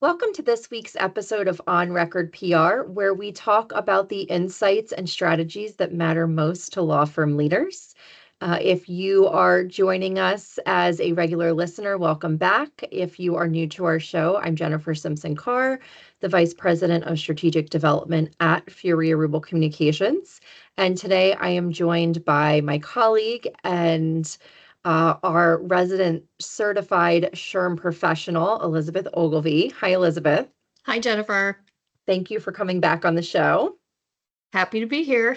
Welcome to this week's episode of On Record PR, where we talk about the insights and strategies that matter most to law firm leaders. If you are joining us as a regular listener, welcome back. If you are new to our show, I'm Jennifer Simpson Carr, the Vice President of Strategic Development at Furia Rubel Communications. And today I am joined by my colleague and our resident certified SHRM professional, Elizabeth Ogilvie. Hi, Elizabeth. Hi, Jennifer. Thank you for coming back on the show. Happy to be here.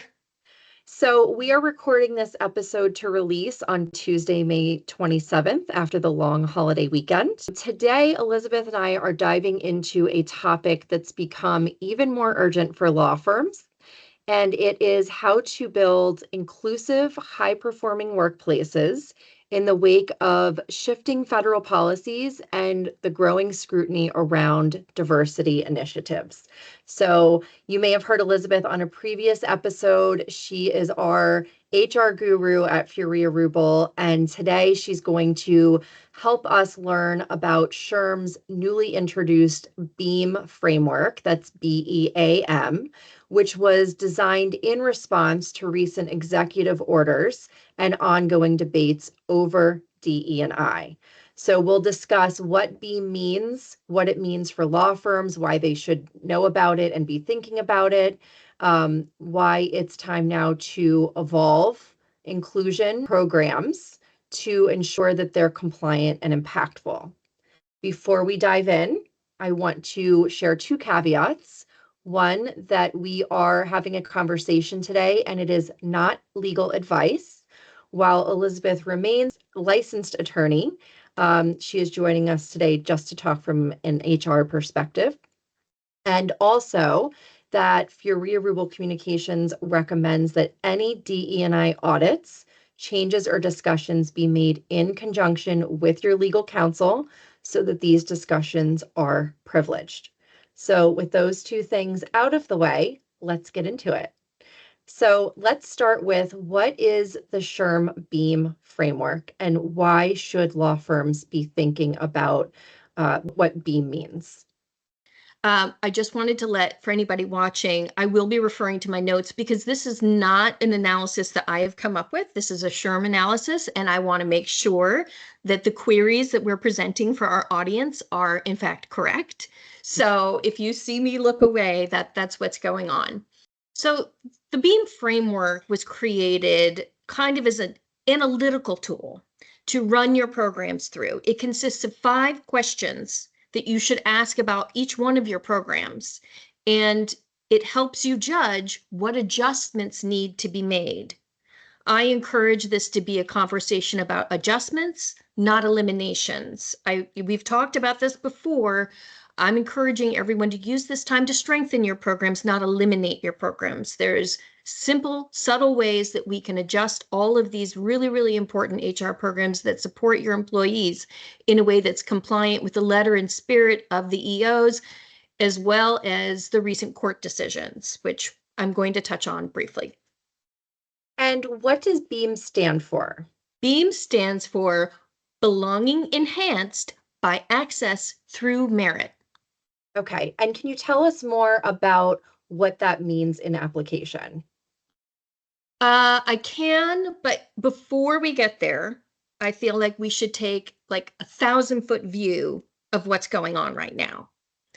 So we are recording this episode to release on Tuesday, May 27th, after the long holiday weekend. Today, Elizabeth and I are diving into a topic that's become even more urgent for law firms, and it is how to build inclusive, high-performing workplaces in the wake of shifting federal policies and the growing scrutiny around diversity initiatives. So you may have heard Elizabeth on a previous episode. She is our HR guru at Furia Rubel, and today she's going to help us learn about SHRM's newly introduced BEAM framework, that's BEAM, which was designed in response to recent executive orders and ongoing debates over DE&I. So we'll discuss what BEAM means, what it means for law firms, why they should know about it and be thinking about it, why it's time now to evolve inclusion programs to ensure that they're compliant and impactful. Before we dive in, I want to share two caveats. One, that we are having a conversation today and it is not legal advice. While Elizabeth remains a licensed attorney, she is joining us today just to talk from an HR perspective. And also that Furia Rubel Communications recommends that any DE&I audits, changes, or discussions be made in conjunction with your legal counsel so that these discussions are privileged. So with those two things out of the way, let's get into it. So let's start with, what is the SHRM BEAM framework and why should law firms be thinking about what BEAM means? I just wanted to for anybody watching, I will be referring to my notes because this is not an analysis that I have come up with. This is a SHRM analysis, and I want to make sure that the queries that we're presenting for our audience are in fact correct. So if you see me look away, that's what's going on. So the BEAM framework was created kind of as an analytical tool to run your programs through. It consists of 5 questions that you should ask about each one of your programs, and it helps you judge what adjustments need to be made. I encourage this to be a conversation about adjustments, not eliminations. We've talked about this before. I'm encouraging everyone to use this time to strengthen your programs, not eliminate your programs. There's simple, subtle ways that we can adjust all of these really, really important HR programs that support your employees in a way that's compliant with the letter and spirit of the EOs, as well as the recent court decisions, which I'm going to touch on briefly. And what does BEAM stand for? BEAM stands for Belonging Enhanced by Access Through Merit. Okay, and can you tell us more about what that means in application? I can, but before we get there, I feel like we should take like a 1,000-foot view of what's going on right now.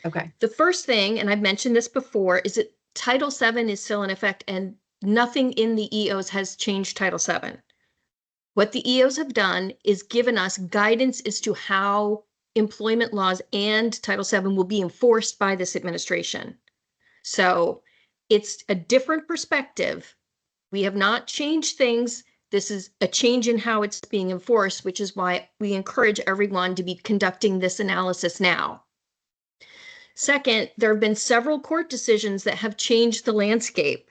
Okay. The first thing, and I've mentioned this before, is that Title VII is still in effect and nothing in the EOs has changed Title VII. What the EOs have done is given us guidance as to how employment laws and Title VII will be enforced by this administration. So it's a different perspective. We have not changed things. This is a change in how it's being enforced, which is why we encourage everyone to be conducting this analysis now. Second, there have been several court decisions that have changed the landscape.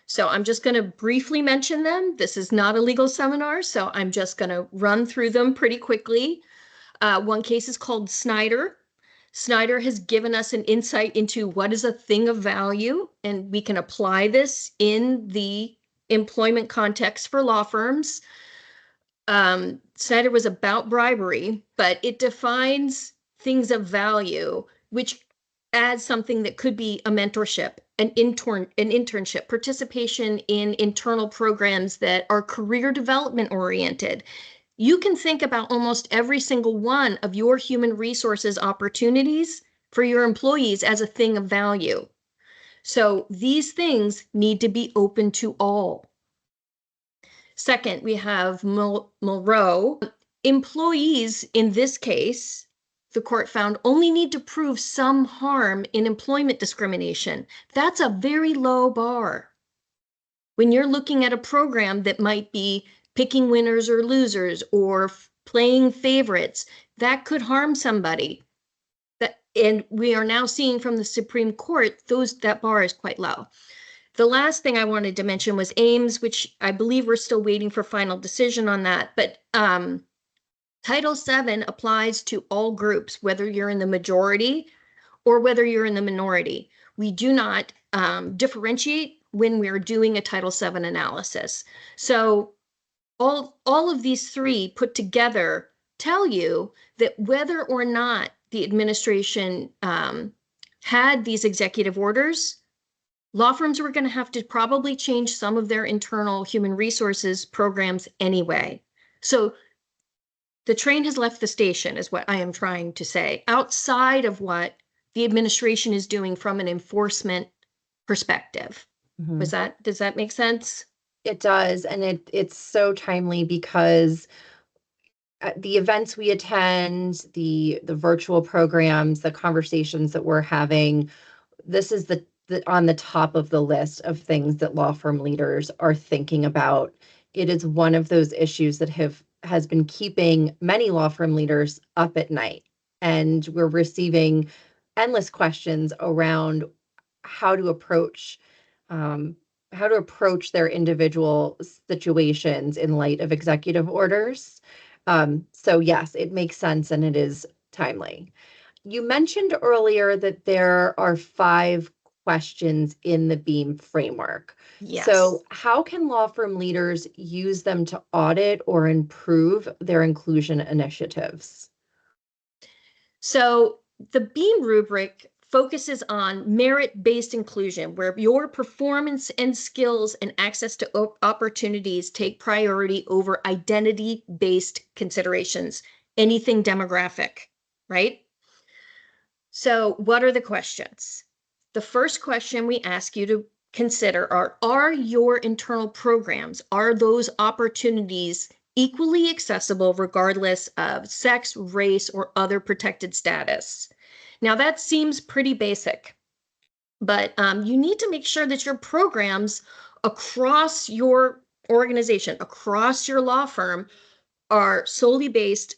So I'm just going to briefly mention them. This is not a legal seminar, so I'm just going to run through them pretty quickly. One case is called Snyder. Snyder has given us an insight into what is a thing of value, and we can apply this in the employment context for law firms. Snyder was about bribery, but it defines things of value which adds something that could be a mentorship, an internship, participation in internal programs that are career development oriented. You can think about almost every single one of your human resources opportunities for your employees as a thing of value. So these things need to be open to all. Second, we have Mulrow. Employees in this case, the court found, only need to prove some harm in employment discrimination. That's a very low bar. When you're looking at a program that might be picking winners or losers or playing favorites, that could harm somebody. And we are now seeing from the Supreme Court, that bar is quite low. The last thing I wanted to mention was Ames, which I believe we're still waiting for final decision on that. But Title VII applies to all groups, whether you're in the majority or whether you're in the minority. We do not differentiate when we're doing a Title VII analysis. So all of these three put together tell you that whether or not the administration had these executive orders, law firms were going to have to probably change some of their internal human resources programs anyway. So the train has left the station, is what I am trying to say, outside of what the administration is doing from an enforcement perspective. Mm-hmm. Does that make sense? It does. And it's so timely because the events we attend, the virtual programs, the conversations that we're having, this is the on the top of the list of things that law firm leaders are thinking about. It is one of those issues that has been keeping many law firm leaders up at night. And we're receiving endless questions around how to approach their individual situations in light of executive orders. So yes, it makes sense and it is timely. You mentioned earlier that there are 5 questions in the BEAM framework. Yes. So how can law firm leaders use them to audit or improve their inclusion initiatives? So the BEAM rubric focuses on merit-based inclusion, where your performance and skills and access to opportunities take priority over identity-based considerations, anything demographic, right? So what are the questions? The first question we ask you to consider are your internal programs, are those opportunities equally accessible regardless of sex, race, or other protected status? Now that seems pretty basic, but you need to make sure that your programs across your organization, across your law firm, are solely based,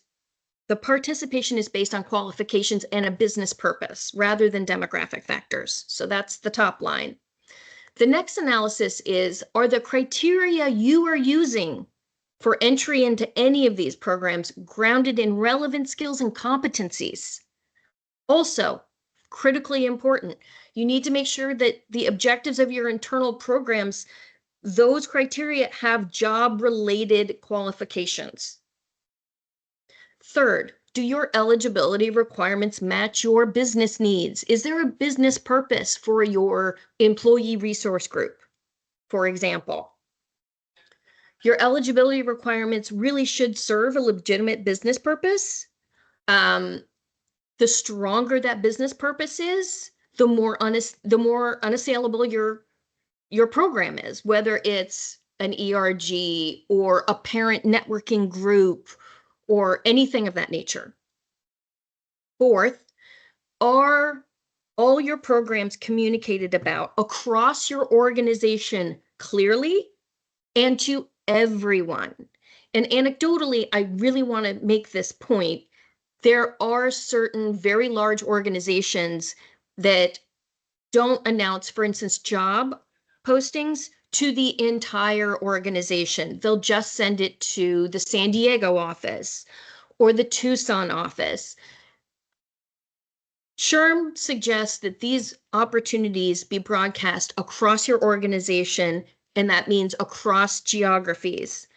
the participation is based on qualifications and a business purpose rather than demographic factors. So that's the top line. The next analysis is, are the criteria you are using for entry into any of these programs grounded in relevant skills and competencies? Also, critically important, you need to make sure that the objectives of your internal programs, those criteria have job-related qualifications. Third, do your eligibility requirements match your business needs? Is there a business purpose for your employee resource group, for example? Your eligibility requirements really should serve a legitimate business purpose. The stronger that business purpose is, the more unassailable your program is, whether it's an ERG or a parent networking group or anything of that nature. Fourth, are all your programs communicated about across your organization clearly and to everyone? And anecdotally, I really want to make this point. There are certain very large organizations that don't announce, for instance, job postings to the entire organization. They'll just send it to the San Diego office or the Tucson office. SHRM suggests that these opportunities be broadcast across your organization, and that means across geographies.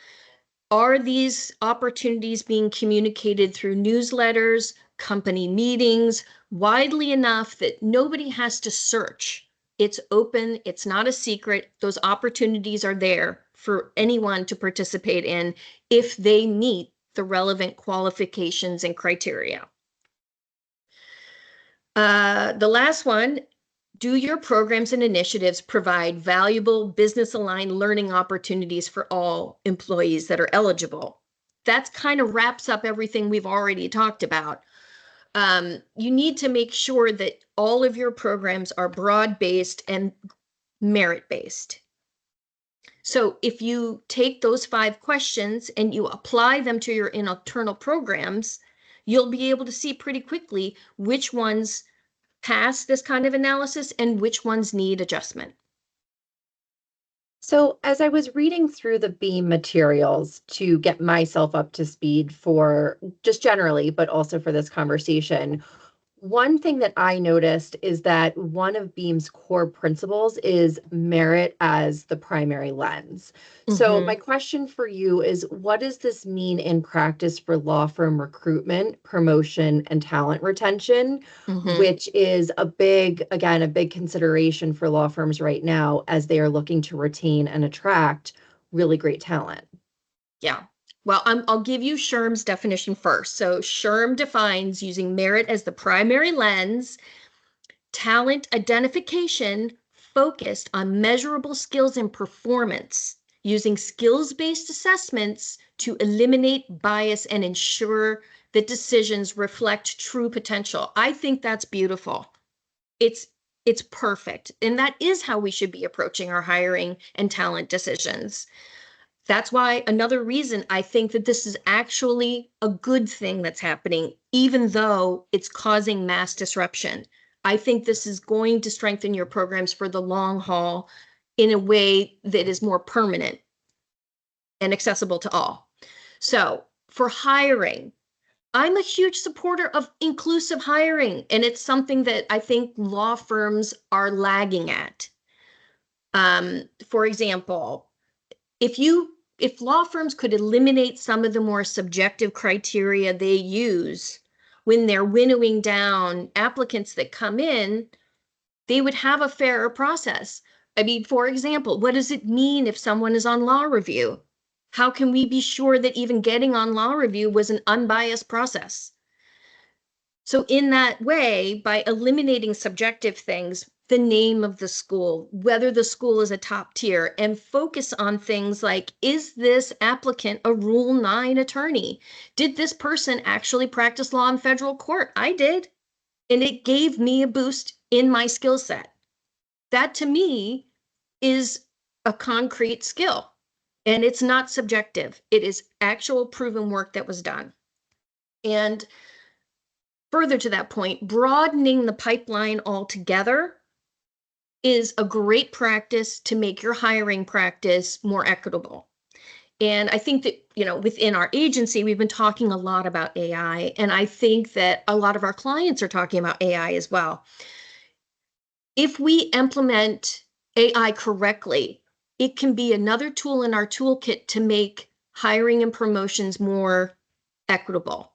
Are these opportunities being communicated through newsletters, company meetings, widely enough that nobody has to search. It's open, it's not a secret. Those opportunities are there for anyone to participate in if they meet the relevant qualifications and criteria. The last one, do your programs and initiatives provide valuable business-aligned learning opportunities for all employees that are eligible? That kind of wraps up everything we've already talked about. You need to make sure that all of your programs are broad-based and merit-based. So if you take those 5 questions and you apply them to your internal programs, you'll be able to see pretty quickly which ones pass this kind of analysis and which ones need adjustment. So as I was reading through the BEAM materials to get myself up to speed for just generally, but also for this conversation, one thing that I noticed is that one of BEAM's core principles is merit as the primary lens. So my question for you is, what does this mean in practice for law firm recruitment, promotion, and talent retention, which is a big consideration for law firms right now as they are looking to retain and attract really great talent? Yeah. Well, I'll give you SHRM's definition first. So SHRM defines using merit as the primary lens, talent identification focused on measurable skills and performance, using skills-based assessments to eliminate bias and ensure that decisions reflect true potential. I think that's beautiful. It's perfect. And that is how we should be approaching our hiring and talent decisions. That's why another reason I think that this is actually a good thing that's happening, even though it's causing mass disruption. I think this is going to strengthen your programs for the long haul in a way that is more permanent and accessible to all. So for hiring, I'm a huge supporter of inclusive hiring, and it's something that I think law firms are lagging at. For example, if law firms could eliminate some of the more subjective criteria they use when they're winnowing down applicants that come in, they would have a fairer process. I mean, for example, what does it mean if someone is on law review? How can we be sure that even getting on law review was an unbiased process? So in that way, by eliminating subjective things, the name of the school, whether the school is a top tier, and focus on things like, is this applicant a Rule 9 attorney? Did this person actually practice law in federal court? I did. And it gave me a boost in my skill set. That to me is a concrete skill. And it's not subjective. It is actual proven work that was done. And further to that point, broadening the pipeline altogether is a great practice to make your hiring practice more equitable. And I think that, within our agency, we've been talking a lot about AI, and I think that a lot of our clients are talking about AI as well. If we implement AI correctly, it can be another tool in our toolkit to make hiring and promotions more equitable.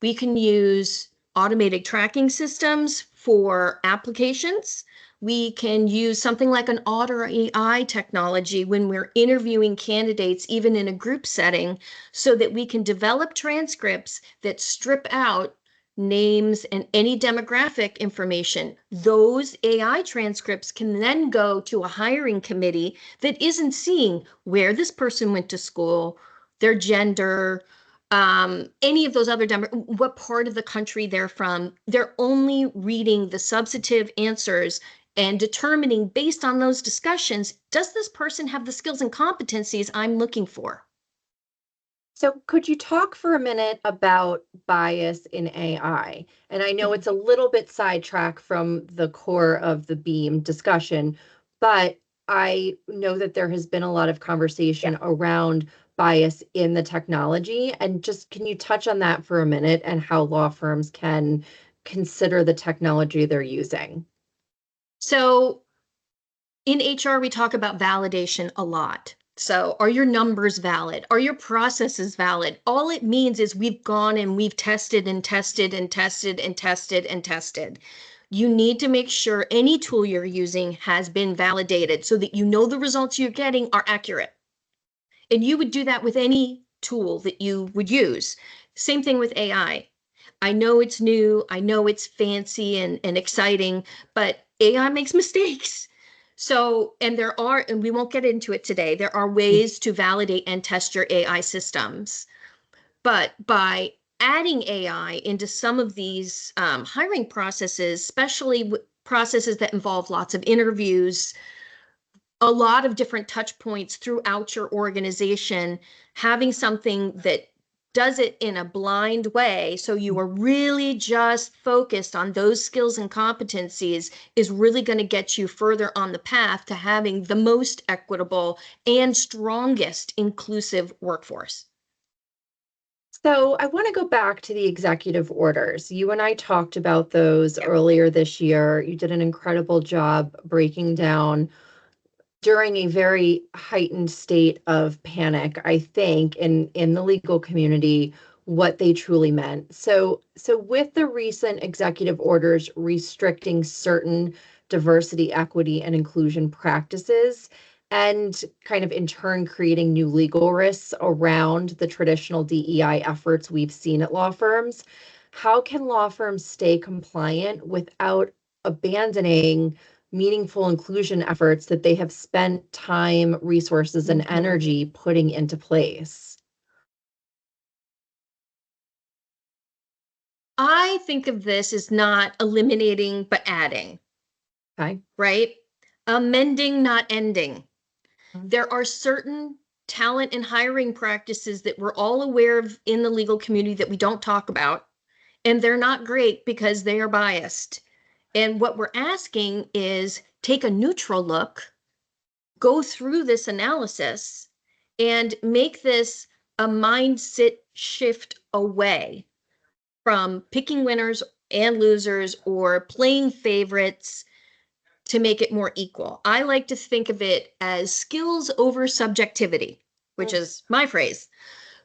We can use automated tracking systems for applications. We can use something like an Otter AI technology when we're interviewing candidates, even in a group setting, so that we can develop transcripts that strip out names and any demographic information. Those AI transcripts can then go to a hiring committee that isn't seeing where this person went to school, their gender, any of those other what part of the country they're from. They're only reading the substantive answers and determining based on those discussions, does this person have the skills and competencies I'm looking for? So could you talk for a minute about bias in AI? And I know it's a little bit sidetracked from the core of the BEAM discussion, but I know that there has been a lot of conversation around bias in the technology. And just can you touch on that for a minute and how law firms can consider the technology they're using? So in HR, we talk about validation a lot. So are your numbers valid? Are your processes valid? All it means is we've gone and we've tested and tested and tested and tested and tested. You need to make sure any tool you're using has been validated so that you know the results you're getting are accurate. And you would do that with any tool that you would use. Same thing with AI. I know it's new, I know it's fancy and exciting, but AI makes mistakes. So, and we won't get into it today, there are ways to validate and test your AI systems. But by adding AI into some of these hiring processes, especially processes that involve lots of interviews, a lot of different touch points throughout your organization, having something that does it in a blind way, so you are really just focused on those skills and competencies, is really going to get you further on the path to having the most equitable and strongest inclusive workforce. So I want to go back to the executive orders. You and I talked about those earlier this year. You did an incredible job breaking down during a very heightened state of panic, I think, in the legal community, what they truly meant. So with the recent executive orders restricting certain diversity, equity, and inclusion practices, and kind of in turn creating new legal risks around the traditional DEI efforts we've seen at law firms, how can law firms stay compliant without abandoning meaningful inclusion efforts that they have spent time, resources, and energy putting into place? I think of this as not eliminating, but adding, Okay. right? Amending, not ending. There are certain talent and hiring practices that we're all aware of in the legal community that we don't talk about, and they're not great because they are biased. And what we're asking is take a neutral look, go through this analysis, and make this a mindset shift away from picking winners and losers or playing favorites to make it more equal. I like to think of it as skills over subjectivity, which is my phrase.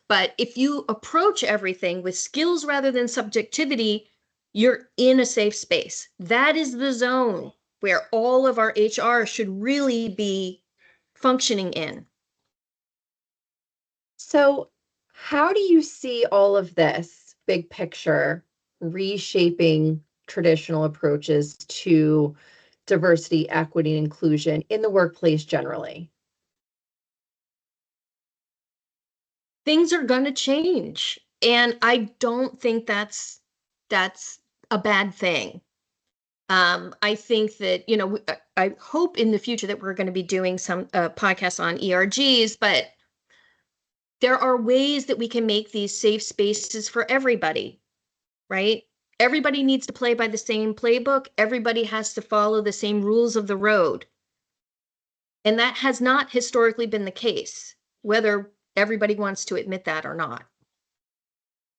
But if you approach everything with skills rather than subjectivity, you're in a safe space. That is the zone where all of our HR should really be functioning in. So, how do you see all of this big picture reshaping traditional approaches to diversity, equity, and inclusion in the workplace generally? Things are going to change, and I don't think that's a bad thing. I think that, I hope in the future that we're going to be doing some podcasts on ERGs, but there are ways that we can make these safe spaces for everybody, right? Everybody needs to play by the same playbook. Everybody has to follow the same rules of the road. And that has not historically been the case, whether everybody wants to admit that or not.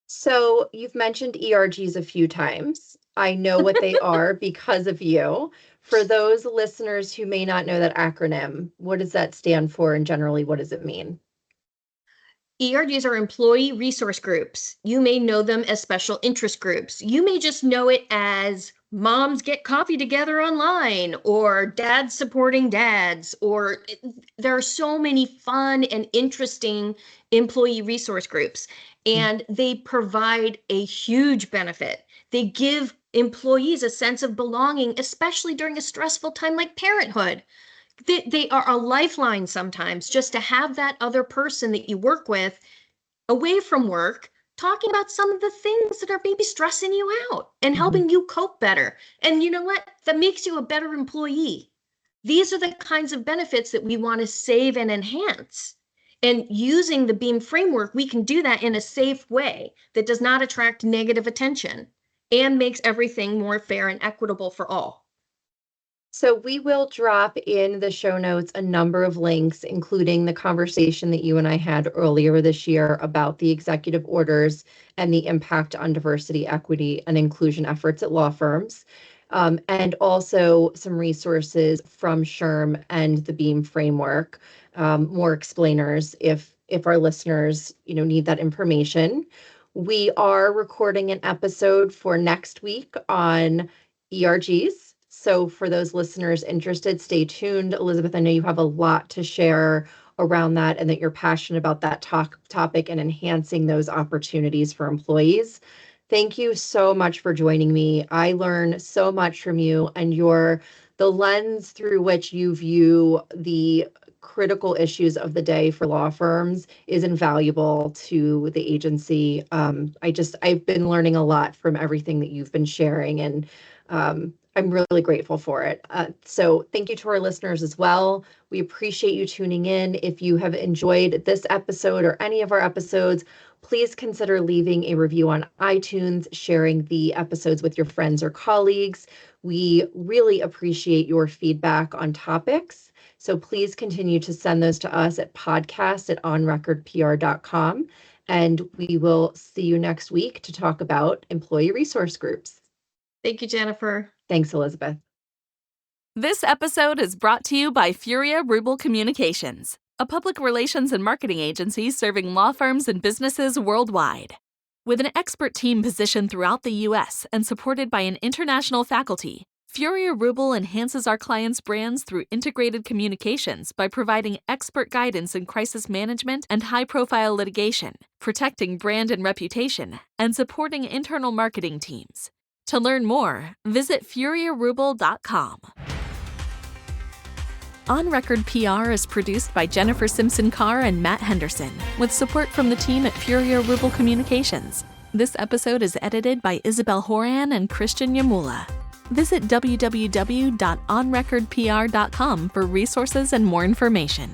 So, you've mentioned ERGs a few times. I know what they are because of you. For those listeners who may not know that acronym, what does that stand for, and generally, what does it mean? ERGs are employee resource groups. You may know them as special interest groups. You may just know it as moms get coffee together online, or dads supporting dads, or there are so many fun and interesting employee resource groups, and they provide a huge benefit. They give employees a sense of belonging, especially during a stressful time like parenthood. They are a lifeline sometimes, just to have that other person that you work with away from work talking about some of the things that are maybe stressing you out and helping you cope better. And you know what? That makes you a better employee. These are the kinds of benefits that we want to save and enhance. And using the BEAM framework, we can do that in a safe way that does not attract negative attention and makes everything more fair and equitable for all. So we will drop in the show notes a number of links, including the conversation that you and I had earlier this year about the executive orders and the impact on diversity, equity, and inclusion efforts at law firms. and also some resources from SHRM and the BEAM framework, more explainers if our listeners, need that information. We are recording an episode for next week on ERGs. So for those listeners interested, stay tuned. Elizabeth, I know you have a lot to share around that and that you're passionate about that topic and enhancing those opportunities for employees. Thank you so much for joining me. I learn so much from you, and the lens through which you view the critical issues of the day for law firms is invaluable to the agency. I've been learning a lot from everything that you've been sharing, and I'm really grateful for it. So thank you to our listeners as well. We appreciate you tuning in. If you have enjoyed this episode or any of our episodes, please consider leaving a review on iTunes, sharing the episodes with your friends or colleagues. We really appreciate your feedback on topics. So please continue to send those to us at podcast@onrecordpr.com. And we will see you next week to talk about employee resource groups. Thank you, Jennifer. Thanks, Elizabeth. This episode is brought to you by Furia Rubel Communications, a public relations and marketing agency serving law firms and businesses worldwide. With an expert team positioned throughout the U.S. and supported by an international faculty, Furia Rubel enhances our clients' brands through integrated communications by providing expert guidance in crisis management and high-profile litigation, protecting brand and reputation, and supporting internal marketing teams. To learn more, visit furiarubel.com. On Record PR is produced by Jennifer Simpson Carr and Matt Henderson, with support from the team at Furia Rubel Communications. This episode is edited by Isabel Horan and Christian Yamula. Visit www.onrecordpr.com for resources and more information.